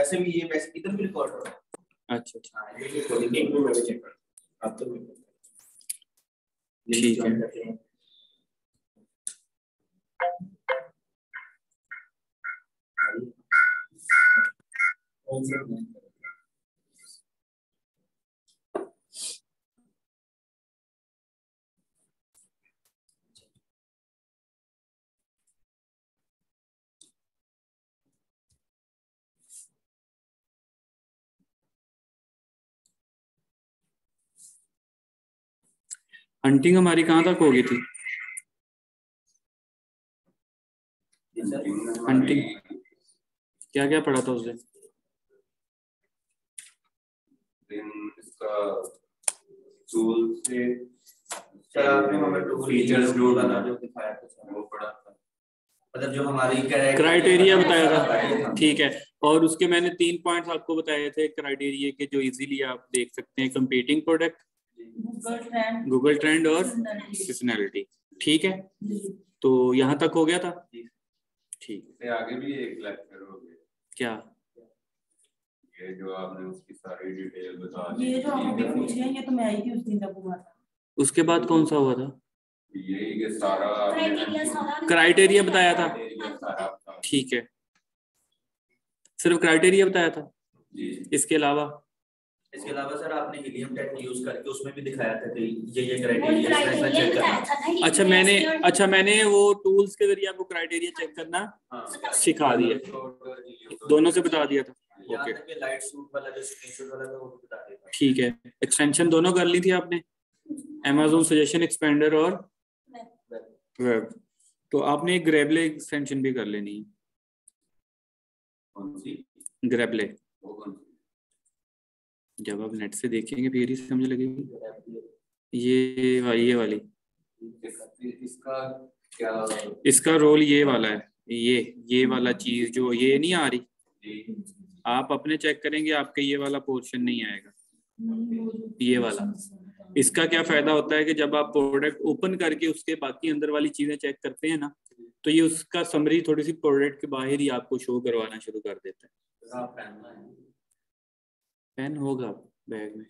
वैसे भी ये वैसे इधर भी रिकॉर्ड हो रहा है। अच्छा अच्छा, हाँ ये रिकॉर्डिंग एक मिनट में चेक कर आप तो ठीक है। हंटिंग हमारी कहाँ तक हो गई थी? हंटिंग क्या क्या पढ़ा था उस दिन? इसका टूल से सर आपने हमें फीचर्स जो दिखाया था वो पढ़ा था, मतलब जो हमारी क्राइटेरिया बताया था। ठीक है, और उसके मैंने 3 पॉइंट्स आपको बताए थे क्राइटेरिया के जो इजीली आप देख सकते हैं, कंपीटिंग प्रोडक्ट, गूगल ट्रेंड और सीजनैलिटी। ठीक है, तो यहाँ तक हो गया था। ठीक है, आगे भी एक लेक्चर हो गया। क्या? ये जो आपने उसकी सारी डिटेल बता दी, ये जो आपने पूछे हैं ये तो मैं आई थी उस दिन जब हुआ था। उसके बाद कौन सा हुआ था? यही के सारा क्राइटेरिया बताया था। ठीक है, सिर्फ क्राइटेरिया बताया था जी। इसके अलावा सर आपने हीलियम टेस्ट यूज करके उसमें भी दिखाया था कि ये क्राइटेरिया चेक करना। अच्छा मैंने वो टूल्स के जरिए आपको क्राइटेरिया चेक करना सिखा दिया, दोनों से बता दिया था। ओके, लाइट सूट वाला जो स्क्रीनशॉट वाला था वो बता दिया। ठीक है, एक्सटेंशन दोनों कर ली थी आपने, Amazon सजेशन एक्सपेंडर और वेब। तो आपने एक ग्रेबले एक्सटेंशन भी कर लेनी है। कौन सी? ग्रेबले, जब आप नेट से देखेंगे फिर ही समझ लगेगी। ये वाली इसका क्या? इसका रोल ये वाला है, ये वाला चीज जो ये नहीं आ रही, आप अपने चेक करेंगे आपके ये वाला पोर्शन नहीं आएगा, ये वाला। इसका क्या फायदा होता है कि जब आप प्रोडक्ट ओपन करके उसके बाकी अंदर वाली चीजें चेक करते हैं ना, तो ये उसका समरी थोड़ी सी प्रोडक्ट के बाहर ही आपको शो करवाना शुरू कर देता है। पेन होगा बैग में।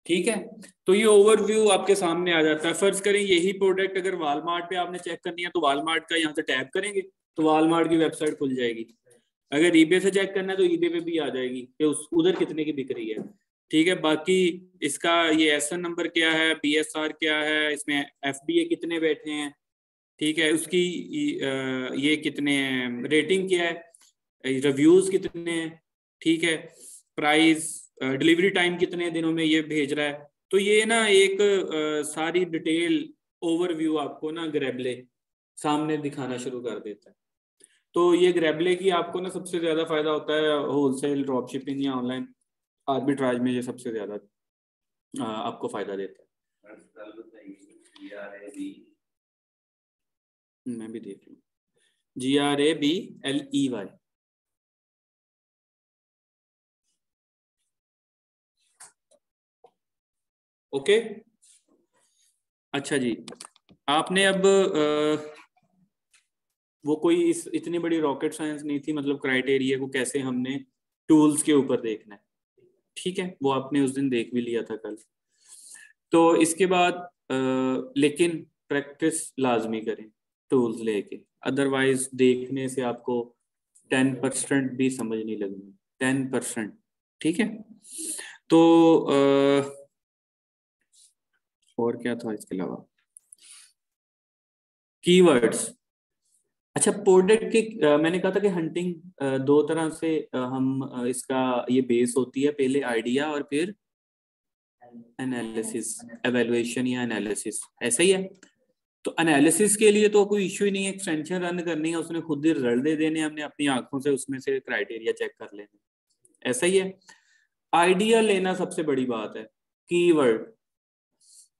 ठीक है, तो ये ओवरव्यू आपके सामने आ जाता है। फर्ज करें यही प्रोडक्ट अगर वॉलमार्ट पे आपने चेक करनी है तो वॉलमार्ट का यहाँ से टैप करेंगे तो वॉलमार्ट की वेबसाइट खुल जाएगी। अगर ईबे से चेक करना है तो ईबे पे भी आ जाएगी कि उधर कितने की बिक रही है। ठीक है, बाकी इसका ये एसएन नंबर क्या है, बीएसआर क्या है, इसमें एफबीए कितने बैठे हैं, ठीक है, उसकी ये कितने रेटिंग क्या है, रिव्यूज कितने हैं, ठीक है, प्राइस, डिलीवरी टाइम कितने दिनों में ये भेज रहा है। तो ये ना एक सारी डिटेल ओवरव्यू आपको ना ग्रेबले सामने दिखाना शुरू कर देता है। तो ये ग्रेबले की आपको ना सबसे ज्यादा फायदा होता है होलसेल ड्रॉप शिपिंग या ऑनलाइन आर्बिट्राज में, ये सबसे ज्यादा आपको फायदा देता है। मैं भी देख लूँ, GRABLEY। ओके, अच्छा जी, आपने अब वो कोई इतनी बड़ी रॉकेट साइंस नहीं थी, मतलब क्राइटेरिया को कैसे हमने टूल्स के ऊपर देखना है, ठीक है, वो आपने उस दिन देख भी लिया था कल। तो इसके बाद लेकिन प्रैक्टिस लाजमी करें टूल्स लेके, अदरवाइज देखने से आपको 10% भी समझ नहीं लगनी, 10%। ठीक है, तो और क्या था इसके अलावा? कीवर्ड्स। अच्छा, प्रोडक्ट के मैंने कहा था कि हंटिंग 2 तरह से हम इसका ये बेस होती है, पहले आइडिया और फिर एनालिसिस, एवेल्युएशन या एनालिसिस, ऐसा ही है। तो एनालिसिस के लिए तो कोई इश्यू ही नहीं है, एक्सटेंशन रन करनी है, उसने खुद ही रिजल्ट दे देने, हमने अपनी आंखों से उसमें से क्राइटेरिया चेक कर लेने, ऐसा ही है। आइडिया लेना सबसे बड़ी बात है। कीवर्ड,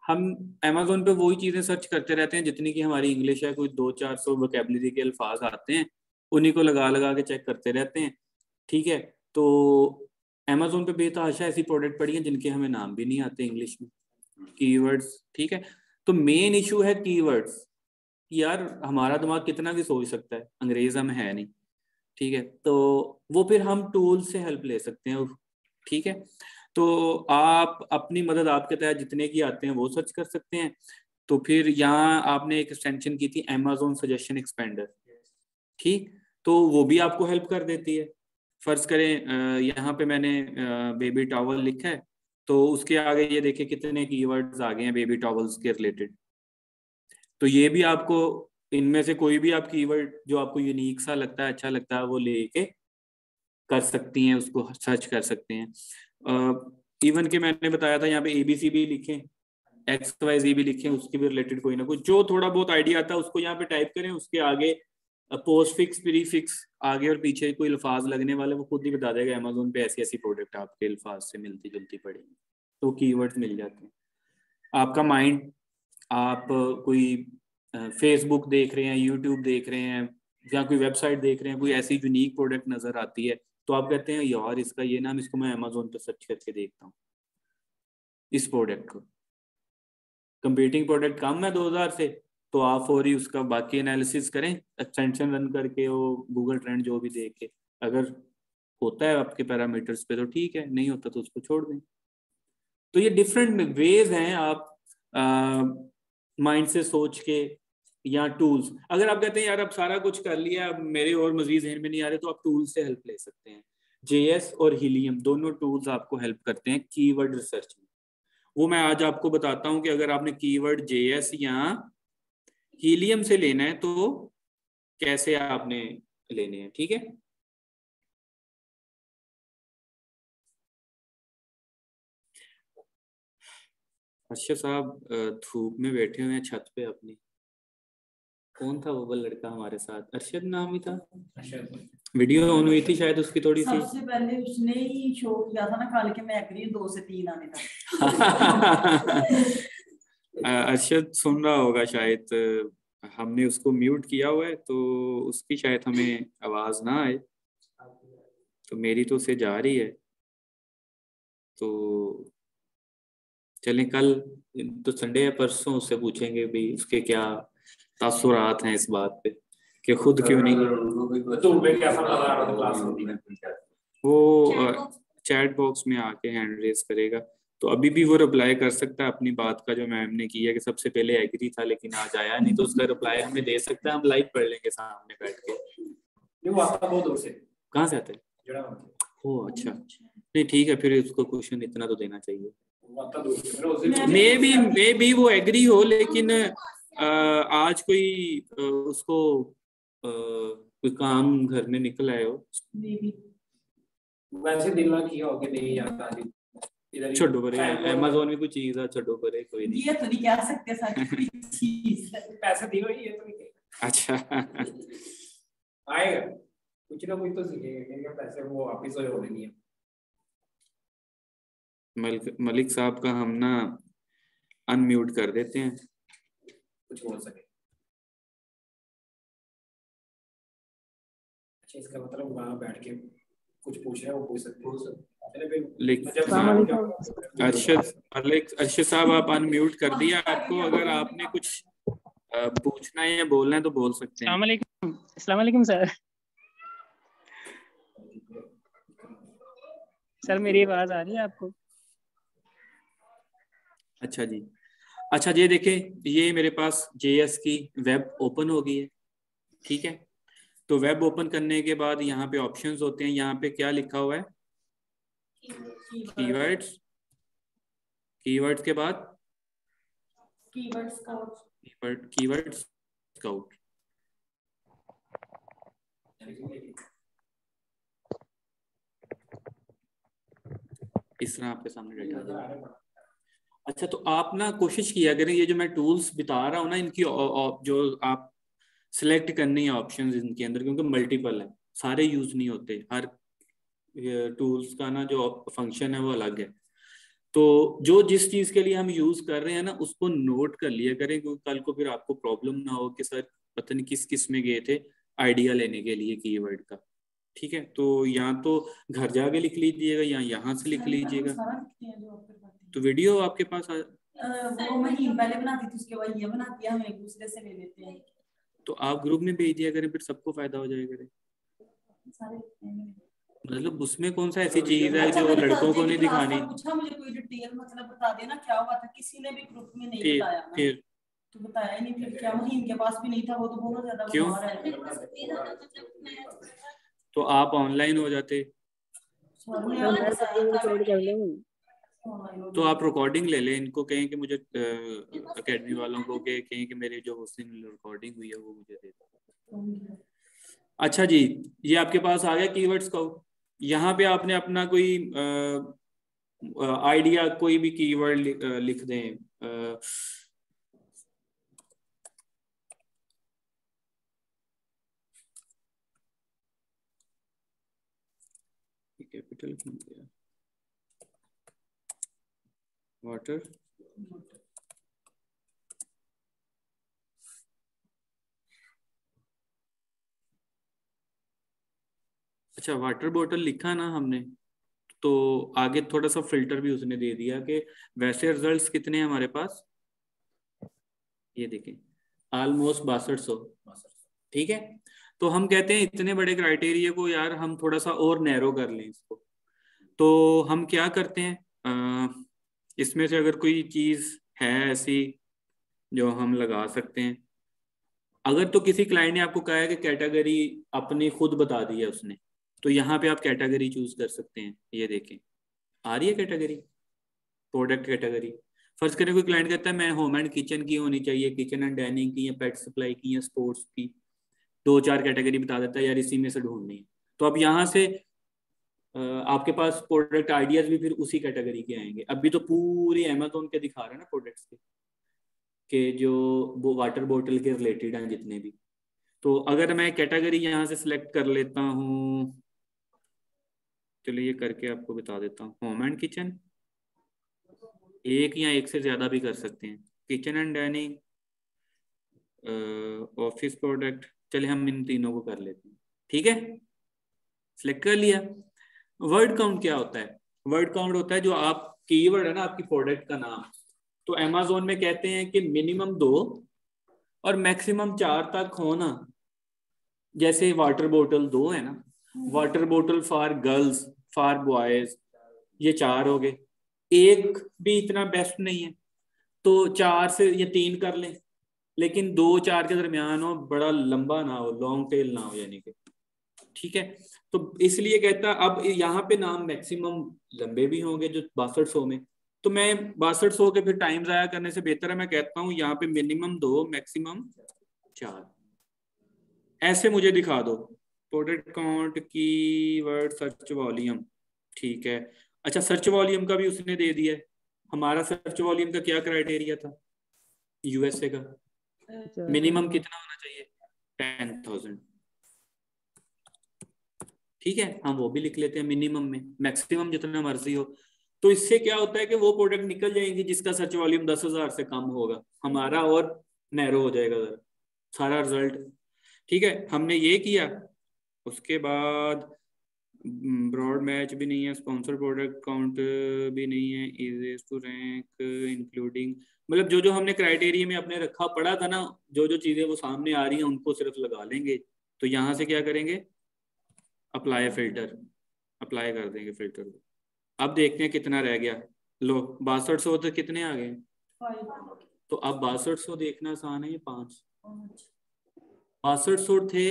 हम Amazon पे वही चीजें सर्च करते रहते हैं जितनी की हमारी इंग्लिश है, कोई 200-400 वोकैबुलरी के अल्फाज आते हैं, उन्हीं को लगा लगा के चेक करते रहते हैं। ठीक है, तो अमेजोन पे बेतहाशा ऐसी प्रोडक्ट पड़ी हैं जिनके हमें नाम भी नहीं आते इंग्लिश में, कीवर्ड्स, ठीक है। तो मेन इशू है कीवर्ड्स। यार हमारा दिमाग कितना भी सोच सकता है, अंग्रेज हम है नहीं, ठीक है। तो वो फिर हम टूल से हेल्प ले सकते हैं, ठीक है। तो आप अपनी मदद आपके तहत जितने की आते हैं वो सर्च कर सकते हैं। तो फिर यहाँ आपने एक एक्सटेंशन की थी Amazon सजेशन एक्सपेंडर, ठीक, तो वो भी आपको हेल्प कर देती है। फर्ज करें यहाँ पे मैंने बेबी टॉवल लिखा है, तो उसके आगे ये देखिए कितने कीवर्ड्स आ गए हैं बेबी टॉवल्स के रिलेटेड। तो ये भी आपको इनमें से कोई भी आप कीवर्ड जो आपको यूनिक सा लगता है, अच्छा लगता है, वो लेके कर सकती हैं, उसको सर्च कर सकते हैं। इवन के मैंने बताया था यहाँ पे ABC भी लिखें, XYZ भी लिखें, उसके भी रिलेटेड कोई ना कोई जो थोड़ा बहुत आइडिया आता है उसको यहाँ पे टाइप करें, उसके आगे पोस्ट फिक्स, प्री फिक्स, आगे और पीछे कोई अल्फाज लगने वाले वो खुद ही बता देगा अमेजोन पे ऐसी ऐसी प्रोडक्ट आपके अल्फाज से मिलती जुलती पड़ेगी, तो कीवर्ड्स मिल जाते हैं। आपका माइंड, आप कोई फेसबुक देख रहे हैं, यूट्यूब देख रहे हैं, या कोई वेबसाइट देख रहे हैं, कोई ऐसी यूनिक प्रोडक्ट नजर आती है, तो आप कहते हैं यार इसका ये नाम, इसको मैं अमेजोन पे सर्च करके देखता हूँ, इस प्रोडक्ट को, कंपीटिंग प्रोडक्ट कम है 2000 से, तो आप फौरी उसका बाकी एनालिसिस करें, एक्सटेंशन रन करके, वो गूगल ट्रेंड जो भी देख के, अगर होता है आपके पैरामीटर्स पे तो ठीक है, नहीं होता तो उसको छोड़ दें। तो ये डिफरेंट वेज हैं आप माइंड से सोच के, या टूल्स। अगर आप कहते हैं यार अब सारा कुछ कर लिया, अब मेरे और मजीद जहन में नहीं आ रहे, तो आप टूल्स से हेल्प ले सकते हैं। JS और हीलियम दोनों टूल्स आपको हेल्प करते हैं कीवर्ड रिसर्च में। वो मैं आज आपको बताता हूं कि अगर आपने कीवर्ड JS या हीलियम से लेना है तो कैसे आपने लेने हैं, ठीक है। अच्छा साहब धूप में बैठे हुए हैं छत पे अपनी, कौन था वो लड़का हमारे साथ, अरशद नाम ही था, वीडियो ऑन हुई थी शायद उसकी थोड़ी सी। सबसे पहले उसने ही शो किया था ना कल के, मैं एग्री 2 से 3 आने तक। अरशद सुन रहा होगा शायद, हमने उसको म्यूट किया हुआ है तो उसकी शायद हमें आवाज ना आए, तो मेरी तो उसे जा रही है। तो चलें कल तो संडे है, परसों उससे पूछेंगे भी उसके क्या तासुरात हैं इस बात पे कि खुद क्यों नहीं। वो चैट बॉक्स में आके हैंड रेज करेगा, तो अभी भी वो रिप्लाई कर सकता है अपनी बात का जो मैम ने किया कि सबसे पहले एग्री था लेकिन आज आया नहीं, तो उसका रिप्लाई हमें दे सकता है, हम लाइव पढ़ लेंगे सामने बैठ के। वो आता बहुत दूर से, कहाँ से आते हैं? ओ अच्छा, नहीं ठीक है, फिर उसको क्वेश्चन इतना तो देना चाहिए। मे बी वो एग्री हो, लेकिन आज कोई उसको कोई काम घर में निकल आए हो, वैसे दिल ना किया हो कि नहीं यार छोड़ो परे, अमेज़न में कोई चीज है, छोड़ो परे, कोई नहीं, ये तो नहीं कह सकते सच चीज है, पैसे दियो ये तो नहीं। अच्छा आएगा कुछ ना कुछ तो सीखेंगे, क्योंकि पैसे वो वापस हो नहीं है। मलिक साहब का हम ना अनम्यूट कर देते हैं, कुछ बोल सके। अच्छा इसका मतलब वहां बैठ के कुछ पूछ रहे हैं, वो पूछ सकते हैं। अर्शद साहब आप अनम्यूट कर दिया आपको, अगर आपने कुछ पूछना है या बोलना है तो बोल सकते हैं। अस्सलाम वालेकुम सर। सर मेरी आवाज आ रही है आपको? अच्छा जी, अच्छा ये देखें, ये मेरे पास JS की वेब ओपन हो गई है, ठीक है। तो वेब ओपन करने के बाद यहाँ पे ऑप्शंस होते हैं, यहाँ पे क्या लिखा हुआ है, कीवर्ड्स, कीवर्ड्स के बाद कीवर्ड स्काउट। इस तरह आपके सामने डेटा आ जाएगा। अच्छा तो आप ना कोशिश किया करें, ये जो मैं टूल्स बता रहा हूँ ना, इनकी जो आप सिलेक्ट करनी है ऑप्शंस इनके अंदर, क्योंकि मल्टीपल है, सारे यूज नहीं होते, हर टूल्स का ना जो फंक्शन है वो अलग है। तो जो जिस चीज के लिए हम यूज कर रहे हैं ना, उसको नोट कर लिया करें, क्योंकि कल को फिर आपको प्रॉब्लम ना हो कि सर पता नहीं किस किस में गए थे आइडिया लेने के लिए कीवर्ड का, ठीक है, तो यहाँ तो घर जाके लिख लीजिएगा या यहाँ से लिख लीजिएगा। तो वीडियो आपके पास वो महीन पहले बनाती थी, उसके बाद ये बनाती है, हम एक दूसरे से ले लेते हैं। तो आप ग्रुप में भेज दिया करें, फिर सबको फायदा हो जाएगा। मतलब उसमें कौन सा ऐसी चीज है जो लड़कों को नहीं दिखानी। पूछा मुझे कोई डिटेल मतलब बता देना क्या हुआ था, किसी ने भी ग्रुप में नहीं बताया ना। फिर तो बताया ही नहीं, फिर क्या महीन के पास भी नहीं था, वो तो बहुत ज्यादा बीमार है। तो आप ऑनलाइन हो जाते, तो आप रिकॉर्डिंग ले लें, इनको कहें कि मुझे एकेडमी वालों को कहें कि मेरे जो हुसैन रिकॉर्डिंग हुई है वो मुझे दे दो। अच्छा जी, ये आपके पास आ गया कीवर्ड्स का। यहाँ पे आपने अपना कोई आइडिया, कोई भी कीवर्ड लिख दें। कैपिटल वाटर, अच्छा वाटर बॉटल लिखा ना हमने, तो आगे थोड़ा सा फिल्टर भी उसने दे दिया कि वैसे रिजल्ट्स कितने हैं हमारे पास, ये देखें ऑलमोस्ट 6200। ठीक है, तो हम कहते हैं इतने बड़े क्राइटेरिया को यार हम थोड़ा सा और नैरो कर लें इसको। तो हम क्या करते हैं, इसमें से अगर कोई चीज है ऐसी जो हम लगा सकते हैं। अगर तो किसी क्लाइंट ने आपको कहा है कि कैटेगरी अपनी खुद बता दी है उसने, तो यहाँ पे आप कैटेगरी चूज कर सकते हैं। ये देखें आ रही है कैटेगरी, प्रोडक्ट कैटेगरी। फर्ज करें कोई क्लाइंट कहता है मैं होम एंड किचन की होनी चाहिए, किचन एंड डाइनिंग की, या पेट सप्लाई की, या स्पोर्ट्स की, 2-4 कैटेगरी बता देता है यार इसी में से ढूंढनी है। तो अब यहाँ से आपके पास प्रोडक्ट आइडियाज भी फिर उसी कैटेगरी के आएंगे। अभी तो पूरी अमेज़न के दिखा रहे हैं ना प्रोडक्ट्स के जो वो वाटर बोतल के रिलेटेड हैं जितने भी। तो अगर मैं कैटेगरी यहाँ से सिलेक्ट कर लेता हूँ, चलिए ये करके आपको बता देता हूँ। होम एंड किचन, एक या एक से ज्यादा भी कर सकते हैं, kitchen and dining, office product, चलिए हम इन तीनों को कर लेते हैं। ठीक है, सिलेक्ट कर लिया। वर्ड काउंट क्या होता है? वर्ड काउंट होता है जो आप कीवर्ड है ना आपकी प्रोडक्ट का नाम, तो अमेज़न में कहते हैं कि मिनिमम 2 और मैक्सिमम 4 तक हो ना। जैसे वाटर बोतल 2 है ना, वाटर बोतल फॉर गर्ल्स, फॉर बॉयज, ये 4 हो गए। एक भी इतना बेस्ट नहीं है, तो 4 से या 3 कर लें, लेकिन 2-4 के दरमियान हो, बड़ा लंबा ना हो, लॉन्ग टेल ना हो यानी कि। ठीक है, तो इसलिए कहता अब यहाँ पे नाम मैक्सिमम लंबे भी होंगे जो 6200 में, तो मैं 6200 के फिर टाइम जाया करने से बेहतर है मैं कहता हूँ यहाँ पे मिनिमम 2 मैक्सिमम 4 ऐसे मुझे दिखा दो। Product count, keyword, search volume. ठीक है, अच्छा सर्च वॉल्यूम का भी उसने दे दिया है। हमारा सर्च वॉल्यूम का क्या क्राइटेरिया था यूएसए का? मिनिमम कितना होना चाहिए? 10,000। ठीक है, हम वो भी लिख लेते हैं मिनिमम में, मैक्सिमम जितना मर्जी हो। तो इससे क्या होता है कि वो प्रोडक्ट निकल जाएंगी जिसका सर्च वॉल्यूम 10,000 से कम होगा, हमारा और नैरो हो जाएगा सारा रिजल्ट। ठीक है, हमने ये किया। उसके बाद ब्रॉड मैच भी नहीं है, स्पॉन्सर प्रोडक्ट काउंट भी नहीं है, इजी टू रैंक इंक्लूडिंग, मतलब जो जो हमने क्राइटेरिया में अपने रखा पड़ा था ना, जो जो चीजें वो सामने आ रही हैं उनको सिर्फ लगा लेंगे। तो यहाँ से क्या करेंगे, अप्लाई फिल्टर, अप्लाई कर देंगे फिल्टर को। अब देखते हैं कितना रह गया। लो 6200 तो कितने आ गए? तो अब 6200 देखना आसान है, ये 5 6200 थे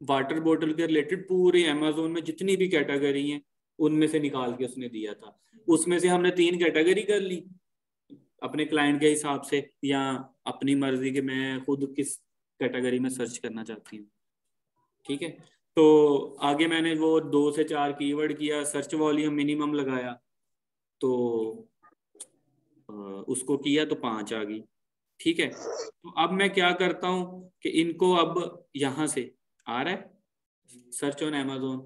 वाटर बोतल के रिलेटेड। पूरे अमेज़न में जितनी भी कैटेगरी हैं उनमें से निकाल के उसने दिया था। उसमें से हमने 3 कैटेगरी कर ली अपने क्लाइंट के हिसाब से, या अपनी मर्जी के मैं खुद किस कैटेगरी में सर्च करना चाहती हूँ। ठीक है, तो आगे मैंने वो 2 से 4 कीवर्ड किया, सर्च वॉल्यूम मिनिमम लगाया, तो उसको किया तो 5 आ गई। ठीक है, तो अब मैं क्या करता हूँ कि इनको अब यहाँ से आ रहा है सर्च ऑन अमेज़न,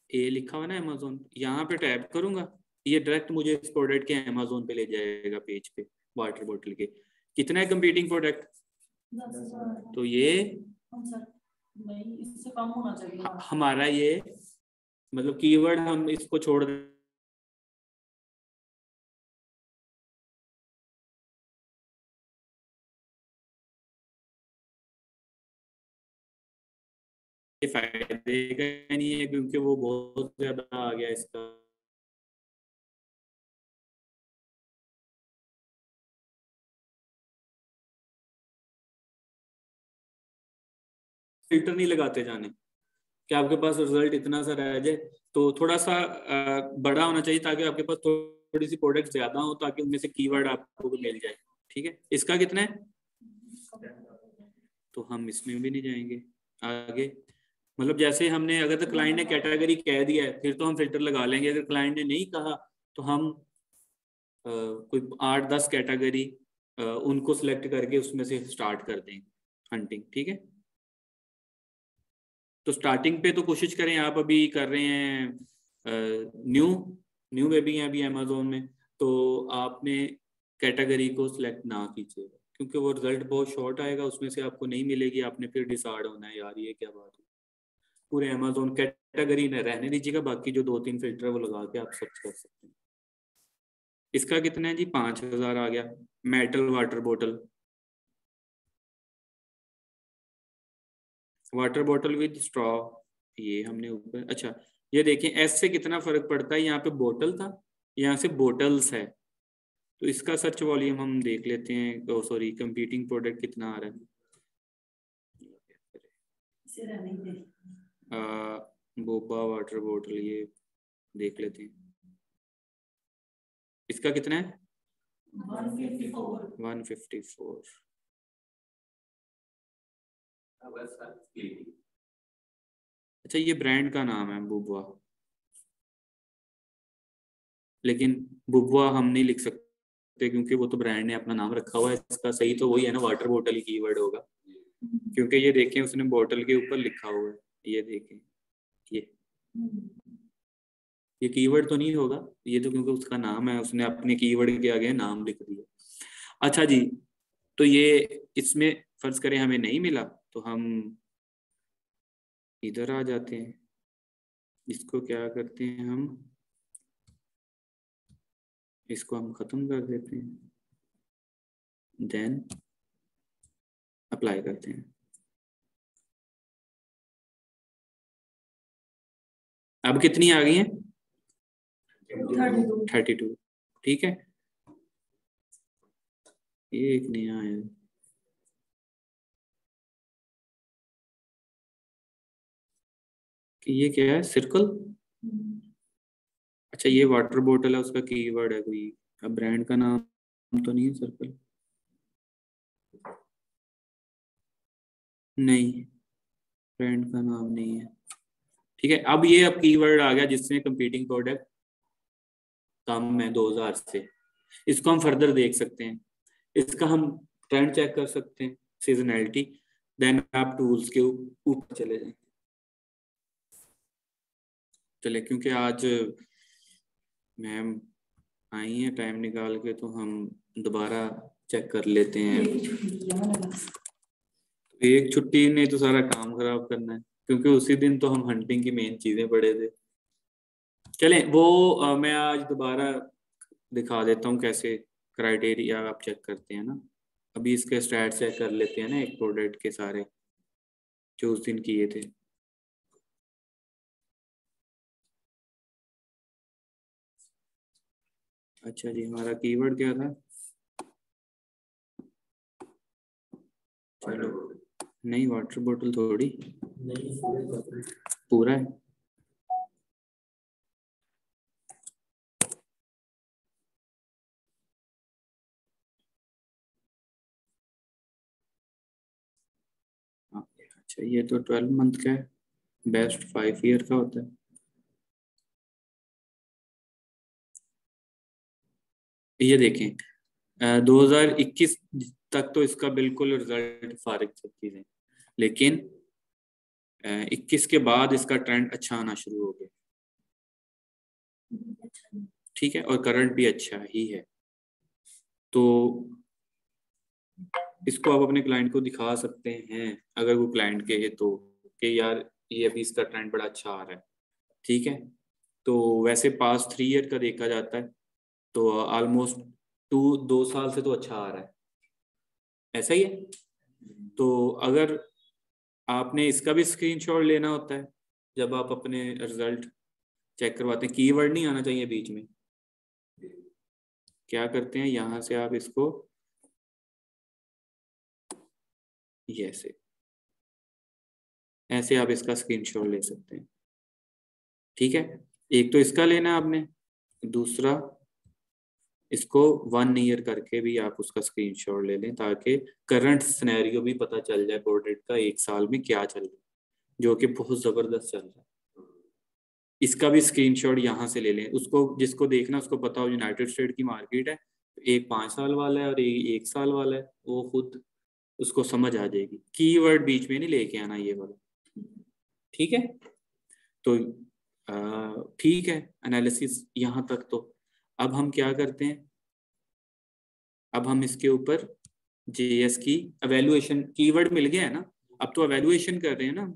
ए लिखा हुआ ना अमेज़न, यहाँ पे टैप करूंगा, ये डायरेक्ट मुझे इस प्रोडक्ट के अमेज़न पे ले जाएगा पेज पे। वाटर बोतल के कितना है कंपीटिंग प्रोडक्ट? तो ये नहीं, इससे कम होना चाहिए। हमारा ये मतलब कीवर्ड हम इसको छोड़ दें, फायदे का नहीं है क्योंकि वो बहुत ज्यादा आ गया इसका। फिल्टर नहीं लगाते जाने कि आपके पास रिजल्ट इतना सा रह जाए, तो थोड़ा सा बड़ा होना चाहिए ताकि आपके पास थोड़ी सी प्रोडक्ट ज्यादा हो ताकि उनमें से कीवर्ड आपको मिल जाए। ठीक है, इसका कितना है? तो हम इसमें भी नहीं जाएंगे आगे। मतलब जैसे हमने, अगर तो क्लाइंट ने कैटेगरी कह दिया है फिर तो हम फिल्टर लगा लेंगे, अगर क्लाइंट ने नहीं कहा तो हम कोई 8-10 कैटेगरी उनको सिलेक्ट करके उसमें से स्टार्ट कर दें हंटिंग। ठीक है, तो स्टार्टिंग पे तो कोशिश करें, आप अभी कर रहे हैं न्यू में भी हैं अभी अमेजोन में, तो आपने कैटेगरी को सिलेक्ट ना कीजिएगा क्योंकि वो रिजल्ट बहुत शॉर्ट आएगा, उसमें से आपको नहीं मिलेगी, आपने फिर डिसाइड होना है यार ये क्या बात है। पूरे अमेजोन कैटेगरी ने रहने दीजिएगा, बाकी जो 2-3 फिल्टर वो लगा के आप सर्च कर सकते हैं। इसका कितना है जी? 5000 आ गया। Metal water bottle with straw, ये हमने ऊपर, अच्छा ये देखें एस से कितना फर्क पड़ता है। यहाँ पे बोतल था, यहाँ से बोटल्स है, तो इसका सर्च वॉल्यूम हम देख लेते हैं। सॉरी, कंपीटिंग प्रोडक्ट कितना आ रहा है। बोबा वाटर बॉटल, ये देख लेते हैं इसका कितना है? 154। अच्छा, ये ब्रांड का नाम है बुबवा, लेकिन बुबवा हम नहीं लिख सकते क्योंकि वो तो ब्रांड ने अपना नाम रखा हुआ है। इसका सही तो वही है ना, वाटर बॉटल कीवर्ड होगा, क्योंकि ये देखें उसने बोतल के ऊपर लिखा हुआ है, ये देखें ये कीवर्ड तो नहीं होगा, ये तो क्योंकि उसका नाम है, उसने अपने कीवर्ड के आगे नाम लिख दिया। अच्छा जी, तो ये इसमें फर्ज करें हमें नहीं मिला तो हम इधर आ जाते हैं, इसको क्या करते हैं हम, इसको हम खत्म कर देते हैं, देन अप्लाई करते हैं। अब कितनी आ गई हैं? 32। ठीक है, ये एक नया है, कि ये क्या है? सर्कल। अच्छा, ये वाटर बॉटल है, उसका कीवर्ड है कोई, अब ब्रांड का नाम तो नहीं है सर्कल, नहीं ब्रांड का नाम नहीं है। ठीक है, अब ये अब कीवर्ड आ गया जिसमें कंपीटिंग प्रोडक्ट कम है 2000 से, इसको हम फर्दर देख सकते हैं, इसका हम ट्रेंड चेक कर सकते हैं, सीजनैलिटी, देन आप टूल्स के ऊपर चले जाएं। चले, क्योंकि आज मैम आई है टाइम निकाल के, तो हम दोबारा चेक कर लेते हैं। एक छुट्टी ने तो सारा काम खराब करना है, क्योंकि उसी दिन तो हम हंटिंग की मेन चीजें पढ़े थे। चलें वो मैं आज दोबारा दिखा देता हूँ कैसे क्राइटेरिया आप चेक करते हैं ना। अभी इसके स्टैट चेक कर लेते हैं ना, एक प्रोडक्ट के सारे जो उस दिन किए थे। अच्छा जी, हमारा कीवर्ड क्या था? चलो, नहीं वाटर बोतल थोड़ी, पूरा है। अच्छा, ये तो 12 मंथ का है, बेस्ट 5 ईयर का होता है। ये देखें 2021 तक तो इसका बिल्कुल रिजल्ट फारिग सब चीजें, लेकिन 21 के बाद इसका ट्रेंड अच्छा आना शुरू हो गया। ठीक है, और करंट भी अच्छा ही है, तो इसको आप अपने क्लाइंट को दिखा सकते हैं अगर वो क्लाइंट के है तो। कि यार ये अभी इसका ट्रेंड बड़ा अच्छा आ रहा है, ठीक है। तो वैसे पास 3 ईयर का देखा जाता है तो ऑलमोस्ट 2 साल से तो अच्छा आ रहा है, ऐसा ही है। तो अगर आपने इसका भी स्क्रीनशॉट लेना होता है जब आप अपने रिजल्ट चेक करवाते हैं, कीवर्ड नहीं आना चाहिए बीच में। क्या करते हैं, यहाँ से आप इसको ऐसे आप इसका स्क्रीनशॉट ले सकते हैं, ठीक है। एक तो इसका लेना है आपने, दूसरा इसको 1 ईयर करके भी आप उसका स्क्रीनशॉट ले लें ताकि करंट सिनेरियो भी पता चल जाए प्रोडक्ट का 1 साल में क्या चल रहा है, जो कि बहुत जबरदस्त चल रहा है। इसका भी स्क्रीनशॉट यहाँ से ले लें। उसको जिसको देखना उसको पता हो यूनाइटेड स्टेट की मार्केट है, एक 5 साल वाला है और एक 1 साल वाला है, वो खुद उसको समझ आ जाएगी। कीवर्ड बीच में नहीं लेके आना ये वाला, ठीक है। तो ठीक है, एनालिसिस यहाँ तक। तो अब हम क्या करते हैं, अब हम इसके ऊपर जेएस की एवेल्युएशन, कीवर्ड मिल गया है ना, अब तो एवेल्युएशन कर रहे हैं ना।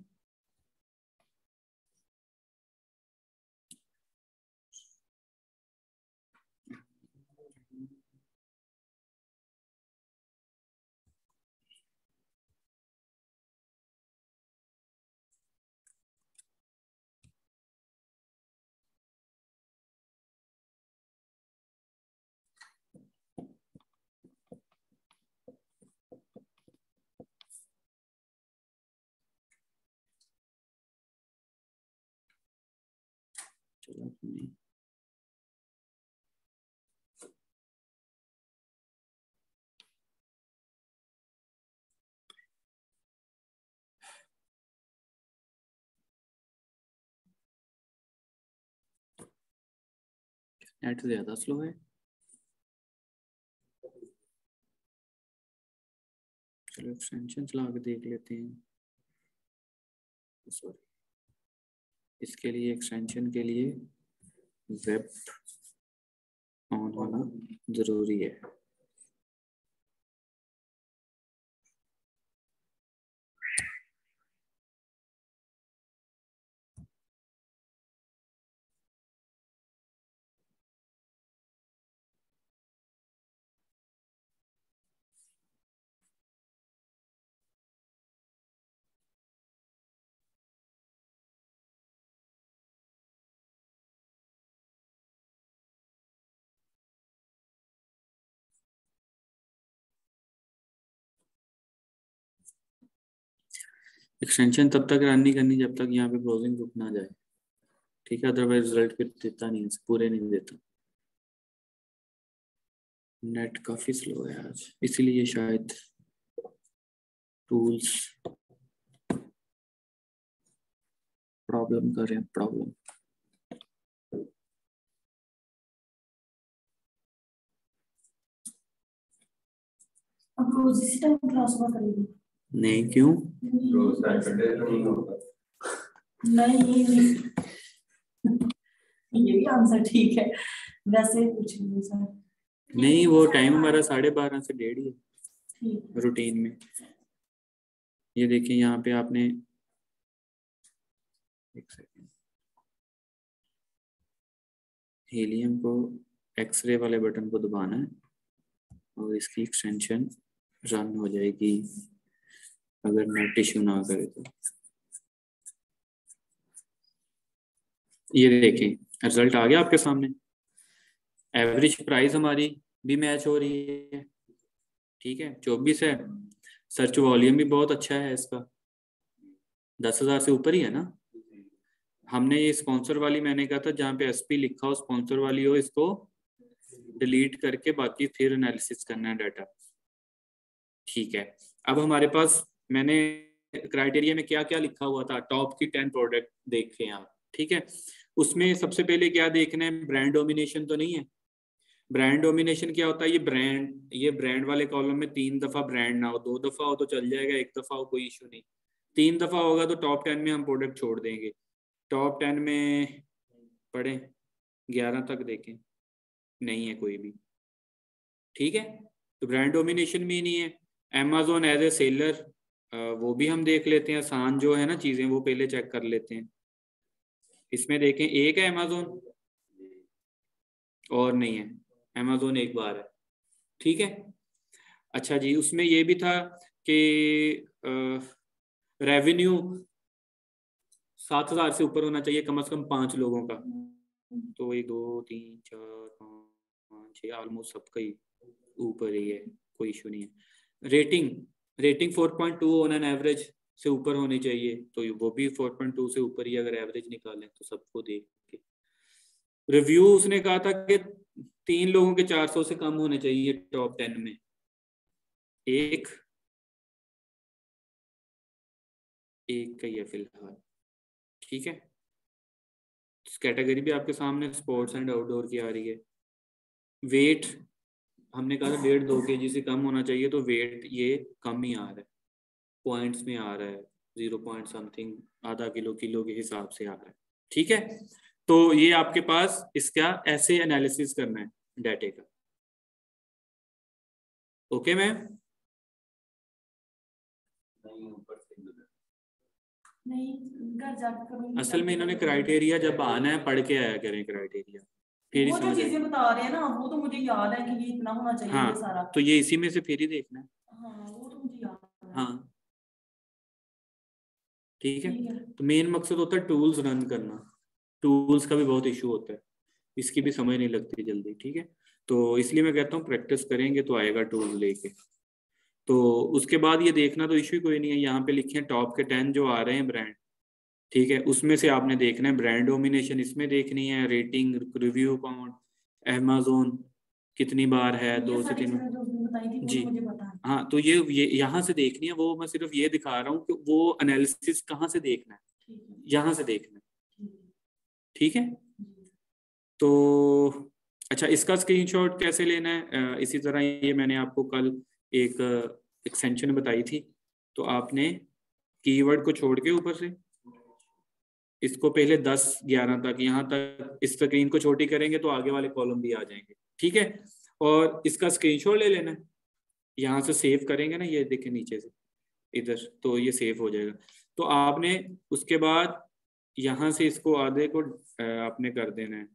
नेट ज्यादा स्लो है, चलो एक्सटेंशन चला के देख लेते हैं। सॉरी, इसके लिए एक्सटेंशन के लिए वेब ऑन होना जरूरी है। एक्सटेंशन तब तक रन नहीं करनी जब तक यहाँ पे ब्राउजिंग रुक ना जाए, ठीक है, अदरवाइज रिजल्ट फिर देता नहीं है, पूरे नहीं देता। नेट काफी स्लो है आज, इसीलिए शायद टूल्स प्रॉब्लम कर रहे हैं, प्रॉब्लम। अब रोज इसी टाइम क्लास हुआ करेगी? नहीं, क्यों? रोज सैटरडे नहीं होगा। नहीं, ये भी आंसर ठीक है, वैसे ही पूछ रही हूँ सर। नहीं, वो टाइम हमारा 12:30 से 1:30 है ठीक। रूटीन में। ये देखिए यहाँ पे आपने, एक सेकेंड, हीलियम को एक्सरे वाले बटन को दबाना है और इसकी एक्सटेंशन रन हो जाएगी अगर नेट इशू ना करे तो। ये देखें रिजल्ट आ गया आपके सामने, एवरेज प्राइस हमारी भी मैच हो रही है, ठीक है, 24 है। सर्च वॉल्यूम भी बहुत अच्छा है इसका, 10,000 से ऊपर ही है ना। हमने ये स्पॉन्सर वाली, मैंने कहा था जहाँ पे एसपी लिखा हो स्पॉन्सर वाली हो, इसको डिलीट करके बाकी फिर एनालिसिस करना है डाटा, ठीक है। अब हमारे पास, मैंने क्राइटेरिया में क्या क्या लिखा हुआ था, टॉप की 10 प्रोडक्ट देखें आप, ठीक है। उसमें सबसे पहले क्या देखना है, ब्रांड डोमिनेशन तो नहीं है। ब्रांड डोमिनेशन क्या होता है, ये ब्रांड वाले कॉलम में 3 दफा ब्रांड ना हो, 2 दफा हो तो चल जाएगा, 1 दफा हो कोई इशू नहीं, 3 दफा होगा तो टॉप 10 में हम प्रोडक्ट छोड़ देंगे। टॉप 10 में पढ़ें, 11 तक देखें, नहीं है कोई भी, ठीक है। तो ब्रांड डोमिनेशन भी नहीं है। Amazon एज ए सेलर वो भी हम देख लेते हैं, आसान जो है ना चीजें वो पहले चेक कर लेते हैं। इसमें देखें एक है अमेजोन और नहीं है, अमेजोन एक बार है, ठीक है। अच्छा जी, उसमें ये भी था कि रेवेन्यू 7,000 से ऊपर होना चाहिए कम से कम 5 लोगों का। तो 1 2 3 4 5 6 ऑलमोस्ट सबका ही ऊपर ही है, कोई इशू नहीं है। रेटिंग 4.2 ऑन एन एवरेज से ऊपर होनी चाहिए, तो वो भी 4.2 से ऊपर ही अगर एवरेज निकालें तो सबको देख के। रिव्यू उसने कहा था कि 3 लोगों के 400 से कम होने चाहिए टॉप 10 में। एक का ही है फिलहाल, ठीक है। कैटेगरी भी आपके सामने स्पोर्ट्स एंड आउटडोर की आ रही है। वेट हमने कहा था 1.5 2 kg से कम होना चाहिए, तो वेट ये कम ही आ रहा है, पॉइंट्स में आ रहा है 0 पॉइंट समथिंग, आधा किलो के हिसाब से आ रहा है, ठीक है। तो ये आपके पास इसका ऐसे एनालिसिस करना है डाटे का। ओके मैम, नहीं घर जाकर करूंगी। असल में इन्होंने क्राइटेरिया जब आना है पढ़ के आया करें क्राइटेरिया, फिर ही वो जो समझ चीजें आएगी। बता रहे हैं ना वो तो मुझे याद है कि ये इतना होना चाहिए, ये हाँ सारा। तो ये इसी में से फिर ही देखना है। हाँ वो तो मुझे याद है। हाँ ठीक है। ठीक है। तो मेन मकसद होता है टूल्स रन करना, टूल्स का भी बहुत इशू होता है, इसकी भी समझ नहीं लगती जल्दी, ठीक है। तो इसलिए मैं कहता हूँ प्रैक्टिस करेंगे तो आएगा टूल लेके। तो उसके बाद ये देखना तो इशू कोई नहीं है, यहाँ पे लिखे हैं टॉप के 10 जो आ रहे हैं ब्रांड, ठीक है। उसमें से आपने देखना है ब्रांड डोमिनेशन इसमें देखनी है, रेटिंग, रिव्यू काउंट, अमेजोन कितनी बार है, ये 2 से सारी 3। चीजें जो उसने बताई थी वो जी तो मुझे पता है। हाँ, तो ये यहाँ से देखनी है, वो मैं सिर्फ ये दिखा रहा हूँ कि वो एनालिसिस कहाँ से देखना है, ठीक है। यहाँ से देखना है, ठीक है। ठीक है। जी। तो अच्छा, इसका स्क्रीनशॉट कैसे लेना है? इसी तरह ये मैंने आपको कल एक एक्सटेंशन बताई थी, तो आपने कीवर्ड को छोड़ के ऊपर से इसको पहले 10 11 तक, यहाँ तक इस स्क्रीन को छोटी करेंगे तो आगे वाले कॉलम भी आ जाएंगे, ठीक है। और इसका स्क्रीनशॉट ले लेना है, यहाँ से सेव करेंगे ना, ये देखें नीचे से इधर, तो ये सेव हो जाएगा। तो आपने उसके बाद यहाँ से इसको आधे को आपने कर देना है,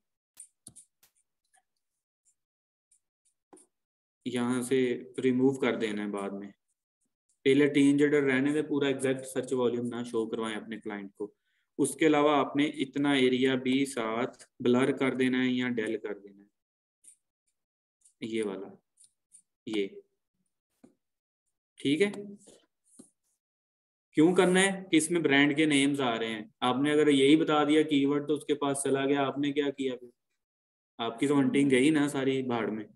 यहाँ से रिमूव कर देना है बाद में। पहले टीन जेडर रहने में पूरा एग्जैक्ट सर्च वॉल्यूम ना शो करवाएं अपने क्लाइंट को। उसके अलावा आपने इतना एरिया भी साथ ब्लर कर देना है या डेल कर देना है, ये वाला, ये ठीक है। क्यों करना है कि इसमें ब्रांड के नेम्स आ रहे हैं, आपने अगर यही बता दिया कीवर्ड तो उसके पास चला गया, आपने क्या किया फिर? आपकी तो हंटिंग गई ना सारी भाड़ में।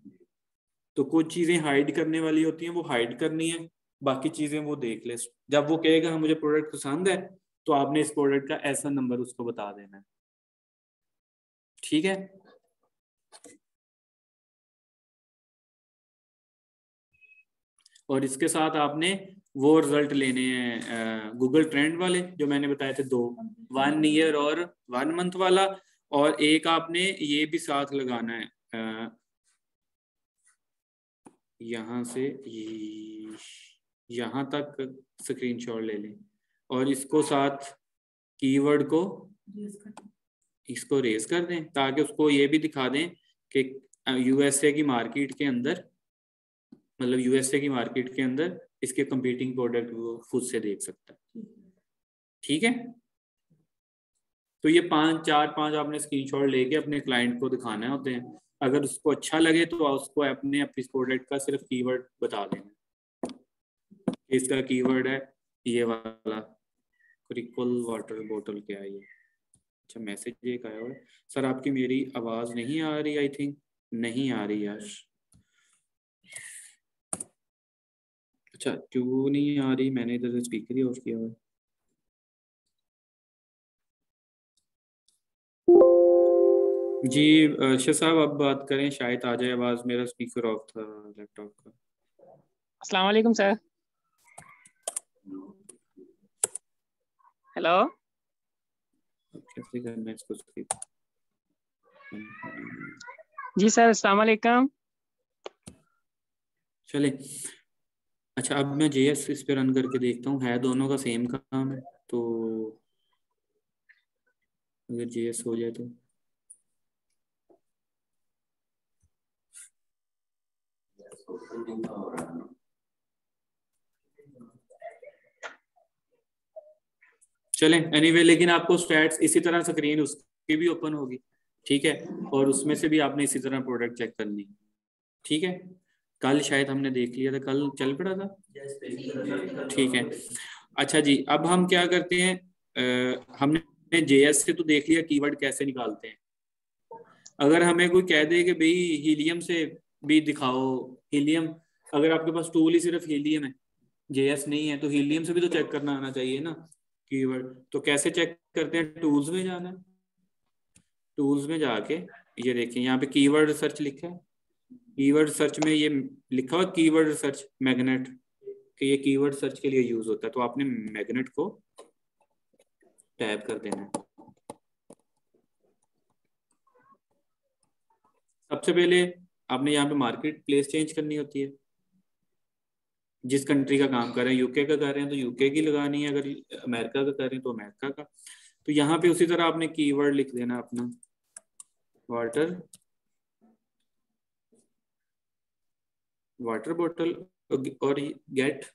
तो कुछ चीजें हाइड करने वाली होती हैं, वो हाइड करनी है, बाकी चीजें वो देख ले। जब वो कहेगा मुझे प्रोडक्ट पसंद है तो आपने इस प्रोडक्ट का ऐसा नंबर उसको बता देना है, ठीक है। और इसके साथ आपने वो रिजल्ट लेने हैं गूगल ट्रेंड वाले जो मैंने बताए थे, 2 1 ईयर और 1 मंथ वाला, और एक आपने ये भी साथ लगाना है, यहाँ से यहाँ तक स्क्रीनशॉट ले लें और इसको साथ कीवर्ड को इसको रेज कर दें, ताकि उसको ये भी दिखा दें कि यूएसए की मार्केट के अंदर, मतलब यूएसए की मार्केट के अंदर इसके कंपीटिंग प्रोडक्ट वो खुद से देख सकता है, ठीक है। तो ये 5 आपने स्क्रीनशॉट लेके अपने क्लाइंट को दिखाने होते हैं। अगर उसको अच्छा लगे तो उसको अपने प्रोडक्ट का सिर्फ कीवर्ड बता देना, इसका कीवर्ड है ये वाला, क्रिकल वाटर बोतल, क्या है ये? अच्छा, मैसेज एक आया हुआ है, सर आपकी मेरी आवाज नहीं आ रही, आई थिंक नहीं आ रही यार। अच्छा क्यों नहीं आ रही, मैंने इधर से स्पीकर ही ऑफ किया हुआ है। जी अर्शद साहब अब बात करें, शायद आ जाए आवाज, मेरा स्पीकर ऑफ था लैपटॉप का। अस्सलाम वालेकुम सर। हेलो। कैसे करना है इसको स्पीक? जी सर, अस्सलाम वालेकुम। चले, अच्छा, अब मैं JS इस पे रन करके देखता हूँ, है दोनों का सेम काम है, तो अगर JS हो जाए तो चलें एनीवे, लेकिन आपको स्टैट्स इसी तरह स्क्रीन उसकी भी ओपन होगी, ठीक है, और उसमें से भी आपने इसी तरह प्रोडक्ट चेक करनी, ठीक है। कल शायद हमने देख लिया था, कल चल पड़ा था, ठीक है। अच्छा जी, अब हम क्या करते हैं, हमने JS से तो देख लिया कीवर्ड कैसे निकालते हैं। अगर हमें कोई कह दे कि भाई हीलियम से भी दिखाओ, हीलियम, अगर आपके पास टूल ही सिर्फ हीलियम है, JS नहीं है, तो हीलियम से भी तो चेक करना आना चाहिए ना कीवर्ड। तो कैसे चेक करते हैं, टूल्स में जाना है, टूल्स में जाके ये देखिए यहाँ पे कीवर्ड सर्च लिखा है, कीवर्ड सर्च में ये लिखा हुआ कीवर्ड सर्च मैग्नेट, कि ये कीवर्ड सर्च के लिए यूज होता है, तो आपने मैग्नेट को टैब कर देना है। सबसे पहले आपने यहाँ पे मार्केट प्लेस चेंज करनी होती है, जिस कंट्री का काम कर रहे हैं, यूके का कर रहे हैं तो यूके की लगानी है, अगर अमेरिका का कर रहे हैं तो अमेरिका का। तो यहाँ पे उसी तरह आपने कीवर्ड लिख देना अपना, वाटर, वाटर बॉटल और गेट,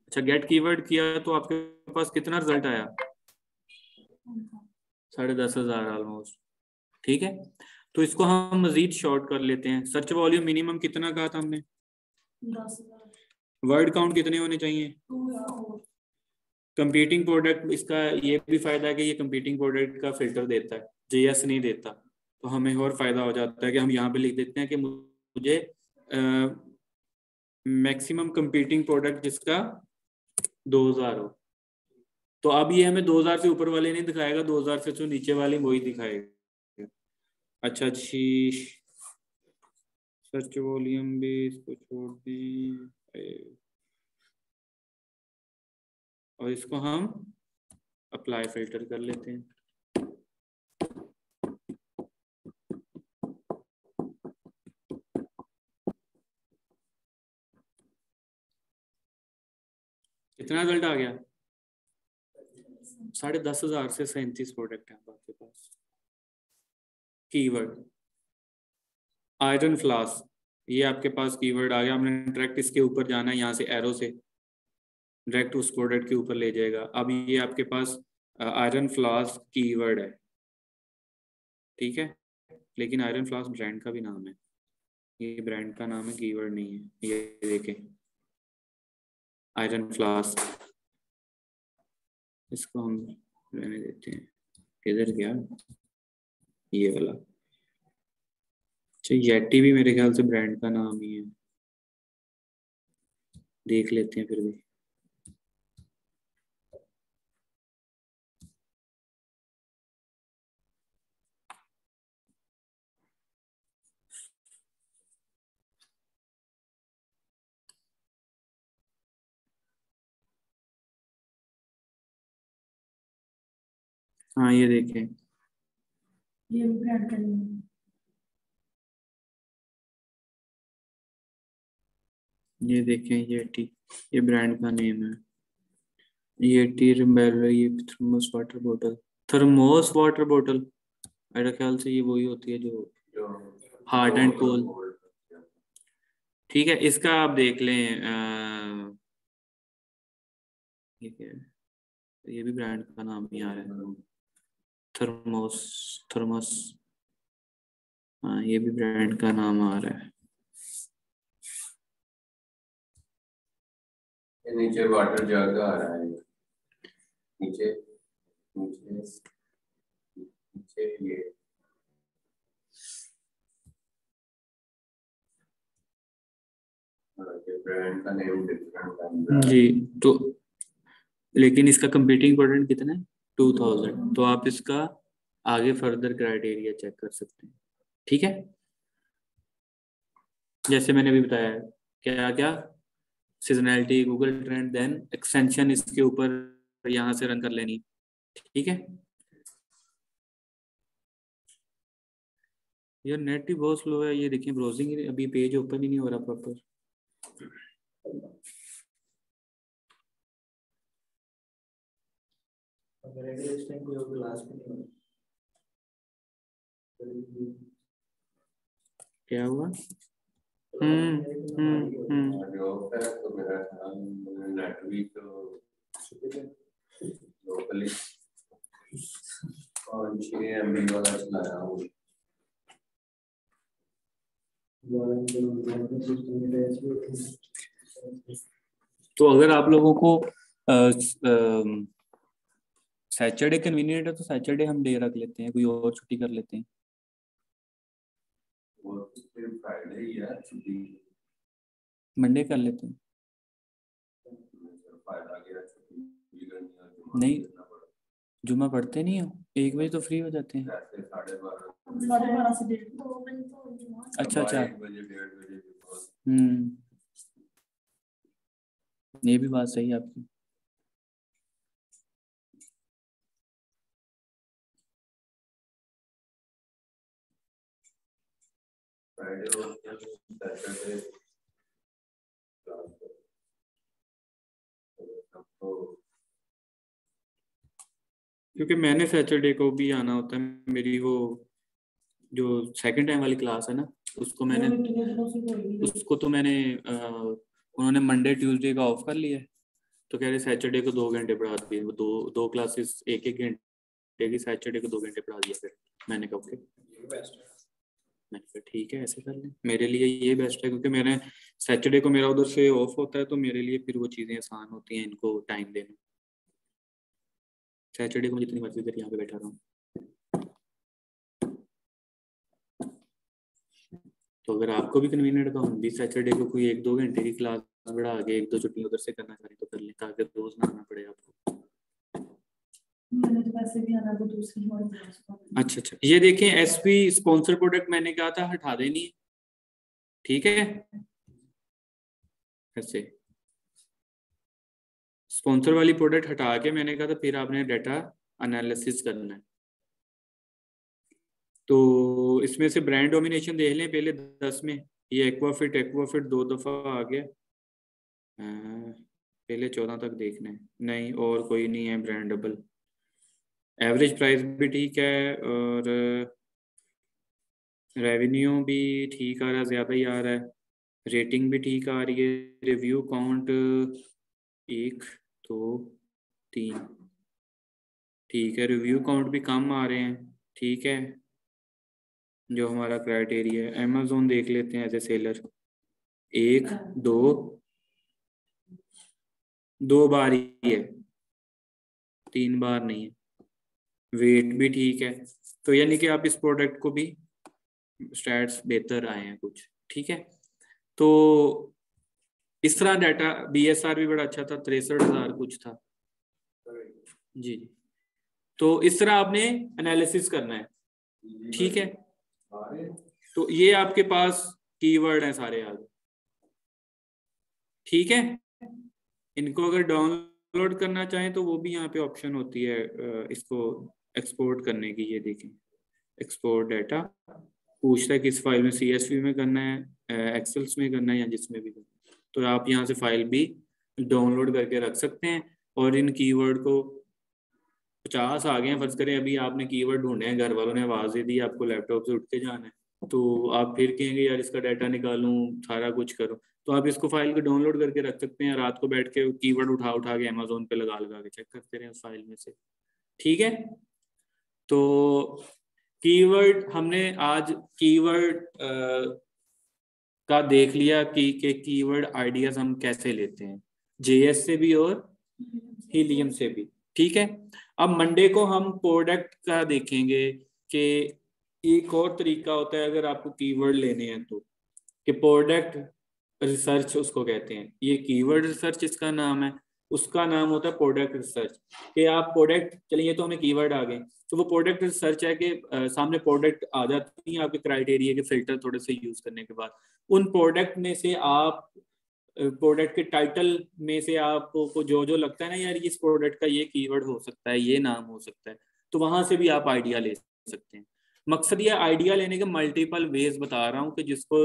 अच्छा गेट कीवर्ड किया तो आपके पास कितना रिजल्ट आया, 10,500 ऑलमोस्ट, ठीक है। तो इसको हम मजीद शॉर्ट कर लेते हैं। सर्च वॉल्यूम मिनिमम कितना कहा था हमने, 10,000। वर्ड काउंट कितने होने चाहिए, कंपीटिंग प्रोडक्ट, इसका ये भी फायदा है कि ये कंपीटिंग प्रोडक्ट का फिल्टर देता है, JS नहीं देता, तो हमें और फायदा हो जाता है कि हम यहाँ पे लिख देते हैं कि मुझे मैक्सिमम कंपीटिंग प्रोडक्ट जिसका 2,000 हो। तो अब ये हमें 2,000 से ऊपर वाले नहीं दिखाएगा, 2,000 से जो नीचे वाले वही दिखाएगा। अच्छा जी, सर्च वॉल्यूम भी इसको छोड़ दें और इसको हम अप्लाई फिल्टर कर लेते हैं। कितना रिजल्ट आ गया, 10,500 से 37 प्रोडक्ट है आपके पास। कीवर्ड आयरन फ्लास्क, ये आपके पास कीवर्ड आ गया, आपने डायरेक्ट इसके ऊपर जाना है, यहाँ से एरो से डायरेक्ट उस प्रोडक्ट के ऊपर ले जाएगा। अब ये आपके पास आयरन फ्लास्क कीवर्ड है, ठीक है, लेकिन आयरन फ्लास्क ब्रांड का भी नाम है, ये ब्रांड का नाम है, कीवर्ड नहीं है। ये देखें आयरन फ्लास्क, इसको हम रहने देते हैं, किधर गया ये वाला। अच्छा येटी भी मेरे ख्याल से ब्रांड का नाम ही है, देख लेते हैं फिर भी। हाँ ये देखें, ये भी ब्रांड का नहीं है। ये देखें येटी, ये ब्रांड का नेम है, येटी रिम्बेल, ये थर्मोस वाटर बोतल, थर्मोस वाटर बोतल, मेरे ख्याल से ये वही होती है जो हार्ड एंड कोल्ड, ठीक है। इसका आप देख लें, ठीक है, ये भी ब्रांड का नाम ही आ रहा है, थर्मोस, थर्मस, हाँ ये भी ब्रांड का नाम आ रहा है। नीचे वाटर जग आ रहा है, नीचे नीचे नीचे ये ब्रांड का नेम डिफरेंट जी, तो लेकिन इसका कंपीटिंग प्रोडक्ट कितना है, 2,000, तो आप इसका आगे फर्दर क्राइटेरिया चेक कर सकते हैं, ठीक है। जैसे मैंने अभी बताया है, क्या क्या seasonality, Google trend, then extension इसके ऊपर यहाँ से रन कर लेनी। ठीक है, यार नेट ही बहुत स्लो है, ये देखिए ब्राउजिंग अभी पेज ओपन ही नहीं हो रहा प्रॉपर। क्या हुआ? तो मेरा नेट भी तो लोकली 5-6 MB वाला चलाया हूँ। तो अगर आप लोगों को सैटरडे कन्वीनियंट है तो सैटरडे हम डे रख लेते हैं, कोई और छुट्टी कर लेते हैं। फ्राइडे ही है छुट्टी, मंडे कर लेते हैं। नहीं, जुम्मा पढ़ते नहीं हो, 1 बजे तो फ्री हो जाते हैं। 12:30 से 1:30। अच्छा अच्छा, 1 बजे 1:30 बजे। ये भी बात सही है आपकी। क्योंकि मैंने सैटरडे को भी आना होता है, मेरी वो जो सेकंड टाइम वाली क्लास है ना, उसको मैंने उन्होंने मंडे ट्यूसडे का ऑफ कर लिया है, तो कह रहे सैटरडे को 2 घंटे पढ़ा दिए, वो दो क्लासेस 1-1 घंटे की, सैटरडे को 2 घंटे पढ़ा दिया। फिर मैंने कहा ओके, मैंने कहा ठीक है ऐसे कर लें, मेरे लिए ये बेस्ट है, क्योंकि मैंने सैटरडे को मेरा उधर से ऑफ होता है, तो मेरे लिए फिर वो चीज़ें आसान होती हैं, इनको टाइम देना। सैटरडे को मैं जितनी मर्जी देर यहाँ पे बैठा रहा हूँ। तो अगर आपको भी कन्वीनियंट है तो हम भी सैटरडे को कोई 1-2 घंटे की क्लास बढ़ा के 1-2 छुट्टी उधर से करना चाहें तो कर लें, ताकि रोज ना आना पड़े आपको। मैंने तो वैसे भी आना, वो दूसरी और अच्छा अच्छा, ये देखें एसपी स्पॉन्सर प्रोडक्ट मैंने कहा था हटा देनी, ठीक है। ऐसे स्पॉन्सर वाली प्रोडक्ट हटा के मैंने कहा था फिर आपने डाटा एनालिसिस करना है। तो इसमें से ब्रांड डोमिनेशन देख लें पहले 10 में, ये एक्वाफिट 2 दफा आ गया, पहले 14 तक देखना है, नहीं और कोई नहीं है ब्रांडेबल। एवरेज प्राइस भी ठीक है और रेवेन्यू भी ठीक आ रहा है, ज़्यादा ही आ रहा है, रेटिंग भी ठीक आ रही है, रिव्यू काउंट 1 2 3 ठीक है, रिव्यू काउंट भी कम आ रहे हैं, ठीक है, जो हमारा क्राइटेरिया है। अमेज़न देख लेते हैं एज ए सेलर, 1 2 बार ही है, 3 बार नहीं है, वेट भी ठीक है, तो यानी कि आप इस प्रोडक्ट को भी स्टैट्स बेहतर आए हैं कुछ, ठीक है। तो इस तरह डाटा BSR भी बड़ा अच्छा था, 63,000 कुछ था जी। तो इस तरह आपने एनालिसिस करना है, ठीक है। तो ये आपके पास कीवर्ड हैं सारे आगे, ठीक है। इनको अगर डाउनलोड करना चाहें तो वो भी यहाँ पे ऑप्शन होती है इसको एक्सपोर्ट करने की, ये देखें एक्सपोर्ट डाटा, पूछता है किस फाइल में, CSV में करना है, एक्सेल्स में करना है या जिसमें भी करना है, तो आप यहाँ से फाइल भी डाउनलोड करके रख सकते हैं। और इन कीवर्ड को 50 आ गए हैं, फर्ज करें अभी आपने कीवर्ड ढूंढे हैं, घर वालों ने आवाज दे दी, आपको लैपटॉप से उठ के जाना है, तो आप फिर कहेंगे यार इसका डाटा निकालूं, सारा कुछ करूं, तो आप इसको फाइल को डाउनलोड करके रख सकते हैं, रात को बैठ के कीवर्ड उठा उठा के अमेज़न पे लगा लगा के चेक करते रहे उस फाइल में से, ठीक है। तो कीवर्ड हमने आज कीवर्ड का देख लिया कि कीवर्ड आइडियाज हम कैसे लेते हैं, JS से भी और हीलियम से भी, ठीक है। अब मंडे को हम प्रोडक्ट का देखेंगे कि एक और तरीका होता है अगर आपको कीवर्ड लेने हैं तो, कि प्रोडक्ट रिसर्च उसको कहते हैं, ये कीवर्ड रिसर्च इसका नाम है। उसका नाम होता है प्रोडक्ट रिसर्च। कि आप प्रोडक्ट, चलिए ये तो हमें कीवर्ड आ गए, तो वो प्रोडक्ट रिसर्च है कि सामने प्रोडक्ट आ जाती हैं आपके क्राइटेरिया के फिल्टर थोड़े से यूज करने के बाद, उन प्रोडक्ट में से आप प्रोडक्ट के टाइटल में से आपको जो जो लगता है ना यार इस प्रोडक्ट का ये कीवर्ड हो सकता है, ये नाम हो सकता है, तो वहां से भी आप आइडिया ले सकते हैं। मकसद ये आइडिया लेने के मल्टीपल वेज बता रहा हूँ कि जिसको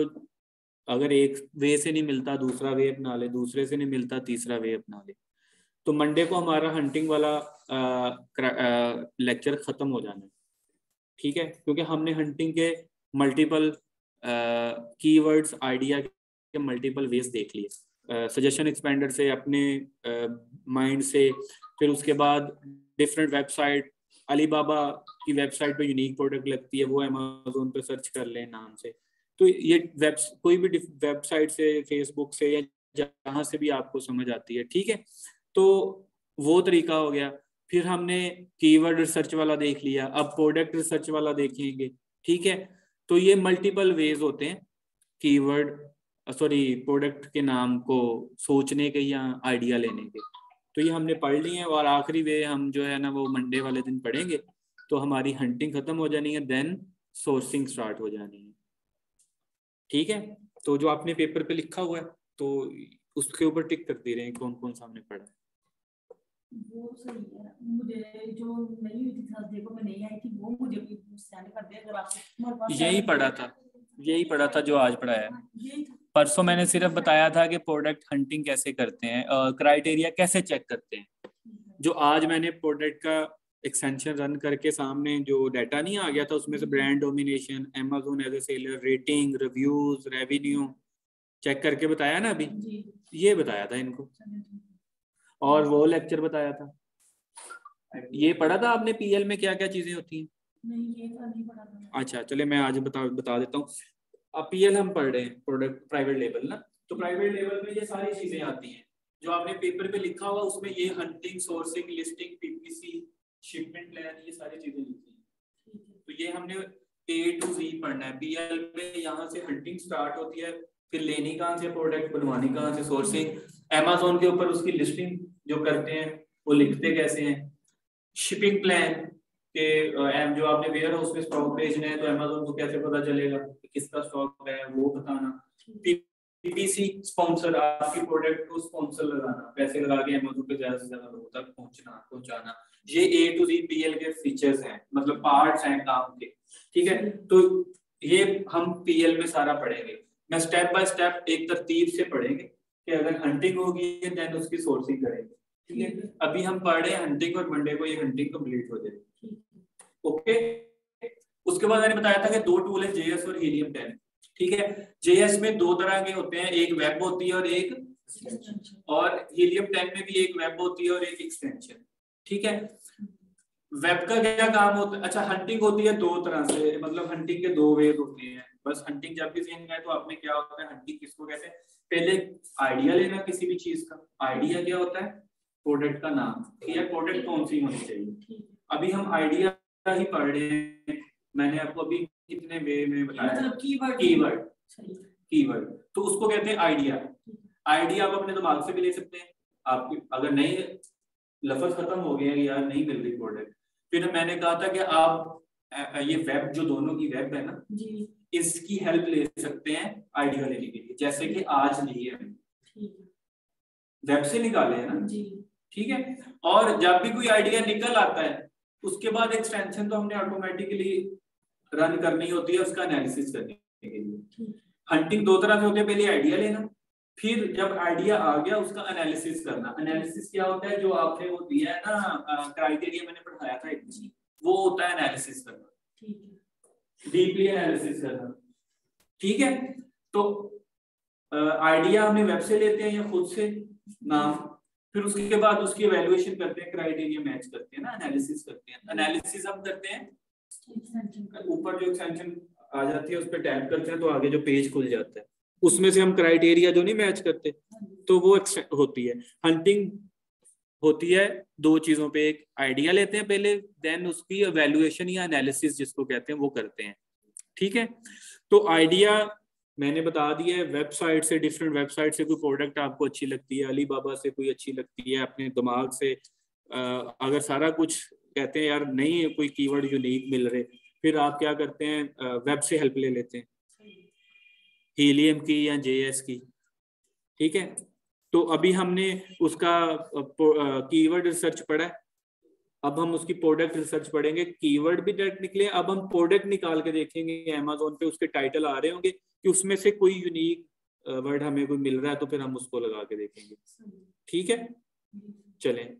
अगर एक वे से नहीं मिलता दूसरा वे अपना ले, दूसरे से नहीं मिलता तीसरा वे अपना ले। तो मंडे को हमारा हंटिंग वाला लेक्चर खत्म हो जाना है, ठीक है, क्योंकि हमने हंटिंग के मल्टीपल कीवर्ड्स आइडिया के मल्टीपल वेज देख लिए, सजेशन एक्सपेंडर से, अपने माइंड से, फिर उसके बाद डिफरेंट वेबसाइट, अलीबाबा की वेबसाइट पे यूनिक प्रोडक्ट लगती है वो अमेज़न पे सर्च कर लें नाम से, तो ये कोई भी वेबसाइट से, फेसबुक से या जहाँ से भी आपको समझ आती है, ठीक है, तो वो तरीका हो गया। फिर हमने कीवर्ड रिसर्च वाला देख लिया, अब प्रोडक्ट रिसर्च वाला देखेंगे, ठीक है। तो ये मल्टीपल वेज होते हैं प्रोडक्ट के नाम को सोचने के या आइडिया लेने के। तो ये हमने पढ़ लिए हैं, और आखिरी वे हम जो है ना वो मंडे वाले दिन पढ़ेंगे, तो हमारी हंटिंग खत्म हो जानी है, देन सोर्सिंग स्टार्ट हो जानी है, ठीक है। तो जो आपने पेपर पे लिखा हुआ है तो उसके ऊपर टिक कर दे रहे हैं कौन कौन सा हमने पढ़ा है। वो सही है, मुझे जो नहीं हुई थी थर्सडे को मैं नहीं आई थी, वो मुझे भी सेंड कर दे अगर आपको। यही पढ़ा था जो आज पढ़ाया है। परसों मैंने सिर्फ बताया था कि प्रोडक्ट हंटिंग कैसे करते हैं, क्राइटेरिया कैसे चेक करते हैं। जो आज मैंने प्रोडक्ट का एक्सटेंशन रन करके सामने जो डाटा नहीं आ गया था, उसमें से brand domination, Amazon as a seller, rating, reviews, revenue check करके बताया ना अभी, ये बताया था इनको, और वो लेक्चर बताया था। ये पढ़ा था आपने पीएल में क्या क्या चीजें होती हैं? नहीं, ये तो नहीं पढ़ा था। अच्छा चले मैं आज बता देता हूँ। अब पीएल हम पढ़ रहे हैं, प्रोडक्ट प्राइवेट लेबल ना, तो प्राइवेट लेबल में ये सारी चीजें आती हैं जो आपने पेपर पे लिखा हुआ, उसमें ये hunting, sourcing, listing, PPC, shipment plan, ये सारी चीजें लिखी हैं। तो ये हमने A to Z पढ़ना है। पीएल में यहाँ से हंटिंग स्टार्ट होती है, फिर लेनी कहाँ से प्रोडक्ट, बनवानी कहाँ से, सोर्सिंग, अमेज़न के ऊपर उसकी लिस्टिंग जो करते हैं वो लिखते कैसे हैं, शिपिंग प्लान के जो आपने वेयर हाउस में स्टॉक भेजना है तो अमेज़न को कैसे पता चलेगा कि किसका स्टॉक है वो बताना। पीपीसी स्पॉन्सर, आपकी प्रोडक्ट को स्पॉन्सर लगाना, पैसे लगा के अमेज़न पे ज्यादा से ज्यादा लोगों तक पहुंचाना। ये A to Z पीएल के फीचर्स हैं, मतलब पार्ट्स हैं काम के, ठीक है। तो ये हम पीएल में सारा पढ़ेंगे, मैं स्टेप बाय स्टेप एक तरतीब से पढ़ेंगे कि अगर हंटिंग होगी देन उसकी सोर्सिंग करेंगे, ठीक है। अभी हम पढ़ रहे हैं हंटिंग, और मंडे को ये हंटिंग कंप्लीट हो जाएगी, ओके। उसके बाद मैंने बताया था कि दो टूल है, जेएस और हीलियम 10, ठीक है। जेएस में दो तरह के होते हैं, एक वेब होती है और हीलियम 10 में भी एक वेब होती है और एक एक्सटेंशन, ठीक है। वेब का क्या काम होता है? अच्छा, हंटिंग होती है दो तरह से, मतलब हंटिंग के दो वेज होते हैं, बस हंटिंग जब भी सीखना है तो आपने क्या होता है, हंटिंग किसको कहते हैं, पहले आइडिया लेना किसी भी चीज का। आइडिया क्या होता है? प्रोडक्ट का नाम, या प्रोडक्ट कौन सी होनी चाहिए। अभी हम आइडिया ही पढ़ रहे हैं, मैंने आपको अभी कितने वे में बताया, मतलब कीवर्ड, तो उसको कहते हैं आइडिया। आइडिया आप अपने दिमाग से भी ले सकते हैं, आपकी अगर नहीं लफ्ज खत्म हो गया यार नहीं मिल रही प्रोडक्ट, फिर मैंने कहा था कि आप ये वेब जो दोनों की वेब है ना जी, इसकी हेल्प ले सकते हैं आइडिया लेने के लिए, जैसे कि आज ली है वेब से निकाले है ना जी, ठीक है। और जब भी कोई आइडिया निकल आता है उसके बाद एक्सटेंशन तो हमने ऑटोमेटिकली रन करनी होती है उसका एनालिसिस करने के लिए। हंटिंग दो तरह से होती है, पहले आइडिया लेना, फिर जब आइडिया आ गया उसका एनालिसिस करना। एनालिसिस क्या होता है? जो आपने वो दिया है ना क्राइटेरिया मैंने पढ़ाया था एक, वो होता है एनालिसिस करना, डीपली एनालिसिस करना, ठीक है। तो आइडिया हमने वेब से लेते हैं या खुद से नाम, फिर उसके बाद उसकी एवेल्युएशन करते हैं, क्राइटेरिया मैच करते हैं ना, एनालिसिस करते हैं। एनालिसिस हम करते हैं, ऊपर जो एक्सटेंशन आ जाती है उस पर टैप करते हैं तो आगे जो पेज खुल जाता है उसमें से हम क्राइटेरिया जो नहीं मैच करते तो वो होती है। हंटिंग होती है दो चीजों पे, एक आइडिया लेते हैं पहले, देन उसकी एवेल्युएशन या एनालिसिस जिसको कहते हैं वो करते हैं, ठीक है। तो आइडिया मैंने बता दिया है, वेबसाइट से, डिफरेंट वेबसाइट से कोई प्रोडक्ट आपको अच्छी लगती है, अली बाबा से कोई अच्छी लगती है, अपने दिमाग से अगर सारा कुछ कहते हैं यार नहीं है कोई कीवर्ड यूनिक मिल रहे, फिर आप क्या करते हैं, वेब से हेल्प ले लेते हैं, हीलियम की या जेएस की। ठीक है, तो अभी हमने उसका कीवर्ड रिसर्च पढ़ा है, अब हम उसकी प्रोडक्ट रिसर्च पढ़ेंगे। कीवर्ड भी डायरेक्ट निकले, अब हम प्रोडक्ट निकाल के देखेंगे अमेज़न पे, उसके टाइटल आ रहे होंगे कि उसमें से कोई यूनिक वर्ड हमें कोई मिल रहा है तो फिर हम उसको लगा के देखेंगे। ठीक है, चलें,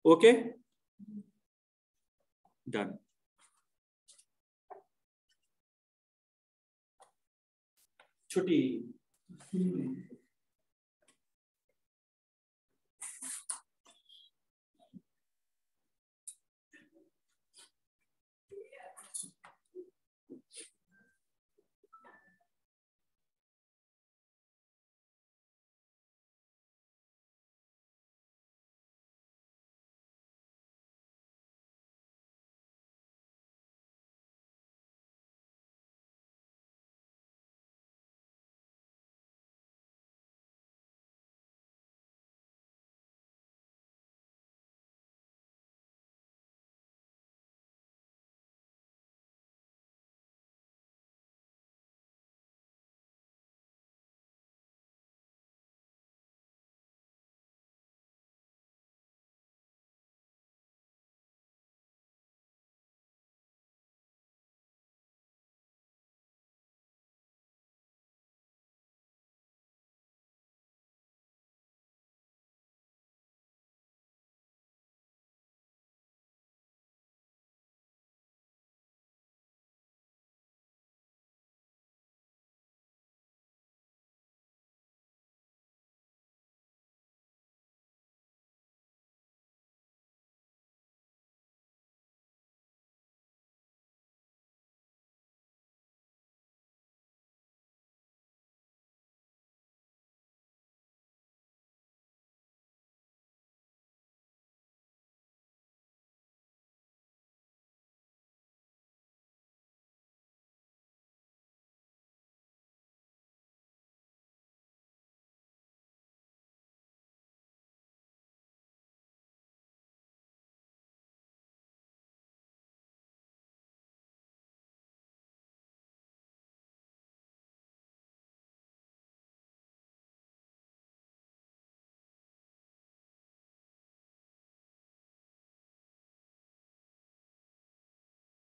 ओके, डन। छुट्टी।